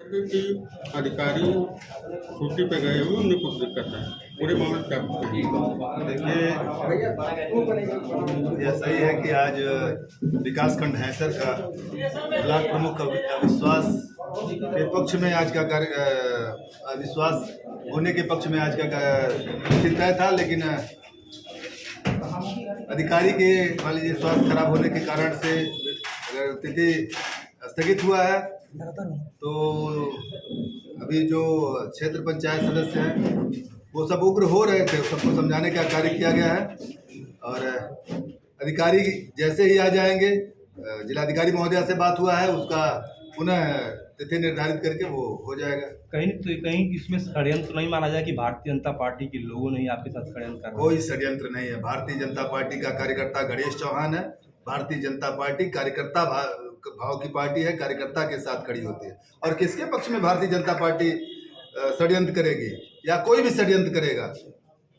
थे कि अधिकारी छुट्टी पे गए हुए, उन्हें कुछ दिक्कत है। पूरे मामले क्या देखिए, यह सही है कि आज विकासखंड हैसर का ब्लॉक प्रमुख का अविश्वास के पक्ष में आज का अविश्वास होने के पक्ष में आज का तिथि तय था, लेकिन अधिकारी के मान लीजिए स्वास्थ्य खराब होने के कारण से अगर तिथि स्थगित हुआ है, तो अभी जो क्षेत्र पंचायत सदस्य हैं वो सब उग्र हो रहे थे। सबको समझाने का कार्य किया गया है और अधिकारी जैसे ही आ जाएंगे, जिलाधिकारी महोदया से बात हुआ है, उसका पुनः तिथि निर्धारित करके वो हो जाएगा। कहीं इसमें षड्यंत्र नहीं माना जाए कि भारतीय जनता पार्टी के लोगों ने ही आपके साथ षड्यंत्र कर? कोई षड्यंत्र नहीं है। भारतीय जनता पार्टी का कार्यकर्ता गणेश चौहान है। भारतीय जनता पार्टी कार्यकर्ता भाव की पार्टी है, कार्यकर्ता के साथ खड़ी होती है। और किसके पक्ष में भारतीय जनता पार्टी षड्यंत्र करेगी या कोई भी षड्यंत्र करेगा?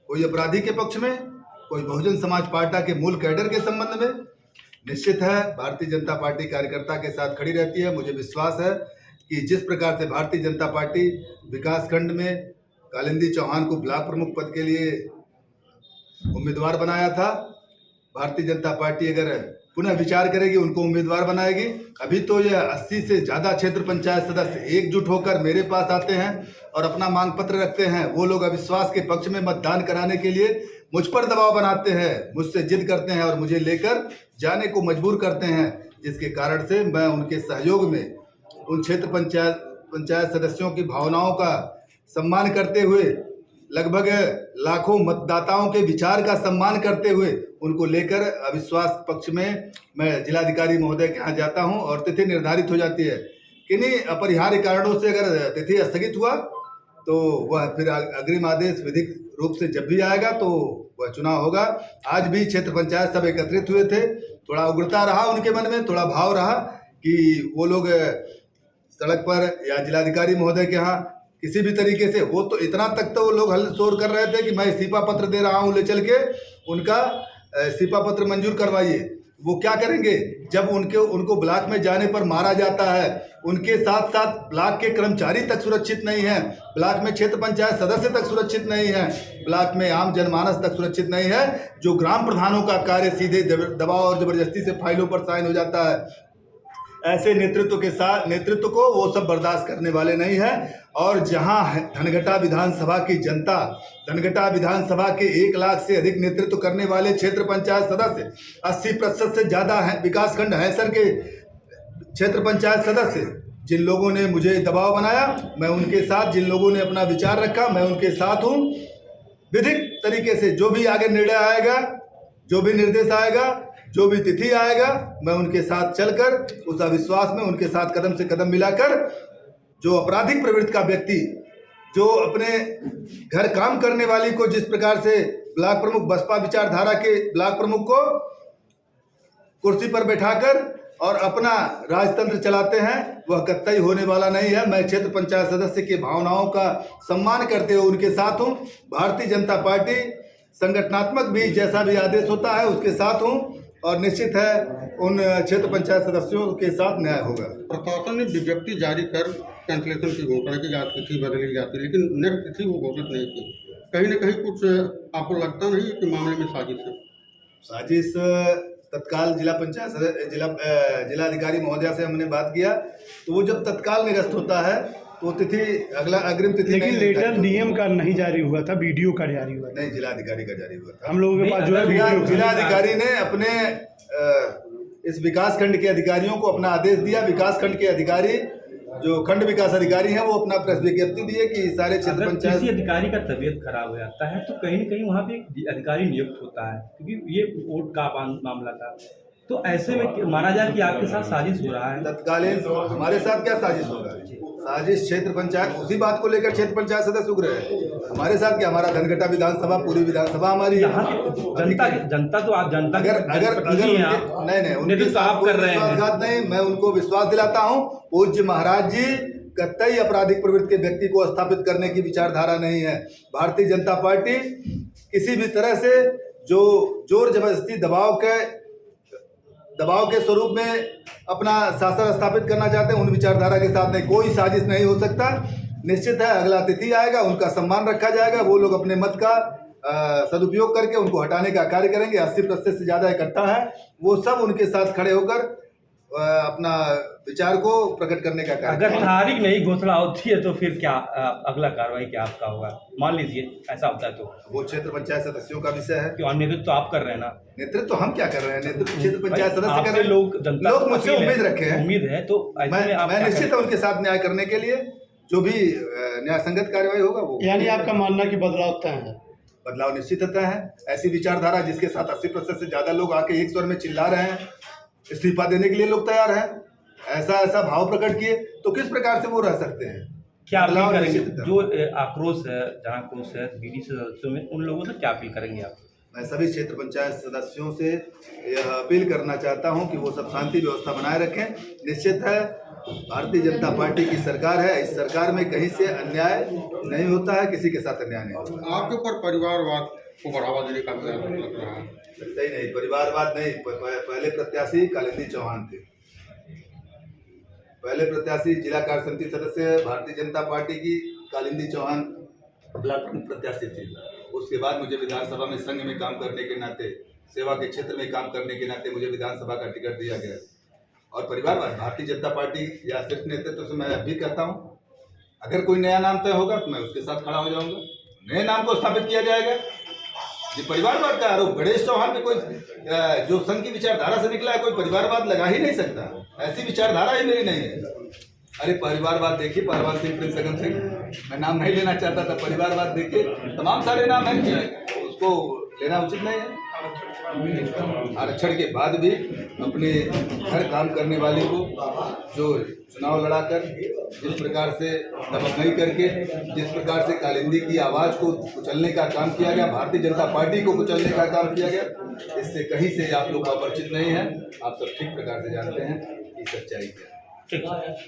कोई अपराधी के पक्ष में, कोई बहुजन समाज पार्टी के मूल कैडर के संबंध में? निश्चित है भारतीय जनता पार्टी कार्यकर्ता के साथ खड़ी रहती है। मुझे विश्वास है कि जिस प्रकार से भारतीय जनता पार्टी विकासखंड में कालिंदी चौहान को ब्लॉक प्रमुख पद के लिए उम्मीदवार बनाया था, भारतीय जनता पार्टी अगर पुनः विचार करेगी, उनको उम्मीदवार बनाएगी। अभी तो ये 80 से ज़्यादा क्षेत्र पंचायत सदस्य एकजुट होकर मेरे पास आते हैं और अपना मांग पत्र रखते हैं। वो लोग अविश्वास के पक्ष में मतदान कराने के लिए मुझ पर दबाव बनाते हैं, मुझसे जिद करते हैं और मुझे लेकर जाने को मजबूर करते हैं, जिसके कारण से मैं उनके सहयोग में उन क्षेत्र पंचायत सदस्यों की भावनाओं का सम्मान करते हुए, लगभग लाखों मतदाताओं के विचार का सम्मान करते हुए उनको लेकर अविश्वास पक्ष में मैं जिलाधिकारी महोदय के यहाँ जाता हूँ और तिथि निर्धारित हो जाती है। किन्हीं अपरिहार्य कारणों से अगर तिथि स्थगित हुआ तो वह फिर अग्रिम आदेश विधिक रूप से जब भी आएगा तो वह चुनाव होगा। आज भी क्षेत्र पंचायत सब एकत्रित हुए थे, थोड़ा उग्रता रहा उनके मन में, थोड़ा भाव रहा कि वो लोग सड़क पर या जिलाधिकारी महोदय के यहाँ किसी भी तरीके से, वो तो इतना तक तो वो लोग हल शोर कर रहे थे कि मैं इस्तीफा पत्र दे रहा हूँ, ले चल के उनका इस्तीफा पत्र मंजूर करवाइए। वो क्या करेंगे जब उनको ब्लॉक में जाने पर मारा जाता है? उनके साथ साथ ब्लॉक के कर्मचारी तक सुरक्षित नहीं है, ब्लॉक में क्षेत्र पंचायत सदस्य तक सुरक्षित नहीं है, ब्लॉक में आम जनमानस तक सुरक्षित नहीं है। जो ग्राम प्रधानों का कार्य सीधे दबाव और जबरदस्ती से फाइलों पर साइन हो जाता है, ऐसे नेतृत्व को वो सब बर्दाश्त करने वाले नहीं है। और जहां धनघटा विधानसभा की जनता, धनघटा विधानसभा के 1 लाख से अधिक नेतृत्व करने वाले क्षेत्र पंचायत सदस्य 80% से ज़्यादा है विकासखंड हैसर के क्षेत्र पंचायत सदस्य, जिन लोगों ने मुझे दबाव बनाया, मैं उनके साथ, जिन लोगों ने अपना विचार रखा, मैं उनके साथ हूँ। विधिक तरीके से जो भी आगे निर्णय आएगा, जो भी निर्देश आएगा, जो भी तिथि आएगा, मैं उनके साथ चलकर उस अविश्वास में उनके साथ कदम से कदम मिलाकर, जो आपराधिक प्रवृत्ति का व्यक्ति, जो अपने घर काम करने वाली को जिस प्रकार से ब्लॉक प्रमुख, बसपा विचारधारा के ब्लॉक प्रमुख को कुर्सी पर बैठाकर और अपना राजतंत्र चलाते हैं, वह कतई होने वाला नहीं है। मैं क्षेत्र पंचायत सदस्य की भावनाओं का सम्मान करते हुए उनके साथ हूँ। भारतीय जनता पार्टी संगठनात्मक भी जैसा भी आदेश होता है उसके साथ हूँ और निश्चित है उन क्षेत्र पंचायत सदस्यों के साथ न्याय होगा। प्रशासन ने विज्ञप्ति जारी कर कैंसिलेशन की घोषणा की, आज तिथि बदली जाती, लेकिन नेक्स्ट तिथि वो घोषित नहीं की। कहीं ना कहीं कुछ आपको लगता नहीं है कि मामले में साजिश है? साजिश तत्काल जिलाधिकारी महोदया से हमने बात किया, तो वो जब तत्काल निरस्त होता है तो तिथि अगला अग्रिम तिथि, लेकिन लेटर डीएम का नहीं जारी हुआ था, वीडियो का जारी हुआ था। नहीं, जिलाधिकारी का जारी हुआ था। हम लोगों के पास जो है जिलाधिकारी ने अपने इस विकासखंड के अधिकारियों को अपना आदेश दिया। विकासखंड के अधिकारी जो खंड विकास अधिकारी हैं वो अपना प्रेस विज्ञप्ति दिए कि सारे क्षेत्र पंचायत, किसी अधिकारी का तबीयत खराब हो जाता है तो कहीं न कहीं वहाँ पे एक अधिकारी नियुक्त होता है, क्योंकि ये वोट का मामला था, तो ऐसे में माना जाए कि आपके साथ साजिश हो रहा है। तत्कालीन हमारे साथ क्या साजिश होगा? साजिश क्षेत्र पंचायत, उसी बात को लेकर क्षेत्र पंचायत सदस्य उग्र है। हमारे साथ क्या, हमारा धनघटा विधानसभा, पूरी विधानसभा हमारी है। जनता तो आप जनता अगर नहीं उनके साथ कर रहे हैं, नहीं, मैं उनको विश्वास दिलाता हूँ। पूज्य महाराज जी कतई आपराधिक प्रवृत्ति के व्यक्ति को स्थापित करने की विचारधारा नहीं है। भारतीय जनता पार्टी किसी भी तरह से जो जोर जबरदस्ती दबाव के स्वरूप में अपना शासन स्थापित करना चाहते हैं, उन विचारधारा के साथ नहीं, कोई साजिश नहीं हो सकता। निश्चित है अगला अतिथि आएगा, उनका सम्मान रखा जाएगा, वो लोग अपने मत का सदुपयोग करके उनको हटाने का कार्य करेंगे। 80% से ज़्यादा इकट्ठा है, वो सब उनके साथ खड़े होकर अपना विचार को प्रकट करने का कार्य अगर करेंगे। तारीख नहीं घोषणा होती है तो फिर क्या अगला कार्रवाई क्या आपका होगा? मान लीजिए ऐसा होता है तो वो क्षेत्र पंचायत सदस्यों का विषय है। क्यों नेतृत्व तो आप कर रहे हैं ना? नेतृत्व तो हम क्या कर रहे हैं, नेतृत्व क्षेत्र पंचायत सदस्य कर आपसे रहे हैं। लोग जनता लोग को मुझसे अपील है, उम्मीद रखे हैं। उम्मीद है तो ऐसे में आप मैं क्या निश्चित है करेंगे? उनके साथ न्याय करने के लिए जो भी न्याय संगत कार्रवाई होगा वो। यानी आपका मानना कि बदलाव तय है? बदलाव निश्चित होता है। ऐसी विचारधारा जिसके साथ 80% से ज्यादा लोग आके एक स्वर में चिल्ला रहे हैं, इस्तीफा देने के लिए लोग तैयार हैं, ऐसा भाव प्रकट किए तो किस प्रकार से वो रह सकते हैं? क्या अपील बदलाव करेंगे? निश्चित है। जो आक्रोश है, जहाँ आक्रोश है बीडीसी सदस्यों में, उन लोगों से क्या अपील करेंगे आप? मैं सभी क्षेत्र पंचायत सदस्यों से यह अपील करना चाहता हूं कि वो सब शांति व्यवस्था बनाए रखें। निश्चित है भारतीय जनता पार्टी की सरकार है, इस सरकार में कहीं से अन्याय नहीं होता है, किसी के साथ अन्याय नहीं होता। आपके ऊपर परिवारवाद को बढ़ावा देने का भी आरोप लग रहा है। लगता ही नहीं, परिवारवाद नहीं। पहले प्रत्याशी कालिंदी चौहान थे, पहले प्रत्याशी जिला कार्य समिति सदस्य भारतीय जनता पार्टी की कालिंदी चौहान ब्लॉक प्रत्याशी थी। उसके बाद मुझे विधानसभा में संघ में काम करने के नाते, सेवा के क्षेत्र में काम करने के नाते मुझे विधानसभा का टिकट दिया गया। और परिवारवाद भारतीय जनता पार्टी या सिर्फ नेतृत्व से मैं अभी कहता हूँ, अगर कोई नया नाम तय होगा तो मैं उसके साथ खड़ा हो जाऊंगा, नए नाम को स्थापित किया जाएगा। ये परिवारवाद का आरोप गणेश चौहान पे कोई जो संघ की विचारधारा से निकला है, कोई परिवारवाद लगा ही नहीं सकता। ऐसी विचारधारा ही मेरी नहीं है। अरे परिवारवाद देखिए, परवान सिंह, प्रिंस सगन सिंह, मैं नाम नहीं लेना चाहता था। परिवारवाद देखिए, तमाम सारे नाम हैं, उसको लेना उचित नहीं है। आरक्षण के बाद भी अपने हर काम करने वाले को जो चुनाव लड़ाकर जिस प्रकार से दबंगई करके, जिस प्रकार से कालिंदी की आवाज़ को कुचलने का काम किया गया, भारतीय जनता पार्टी को कुचलने का काम किया गया, इससे कहीं से आप लोग अपरिचित नहीं हैं। आप सब ठीक प्रकार से जानते हैं कि सच्चाई क्या है। ठीक है।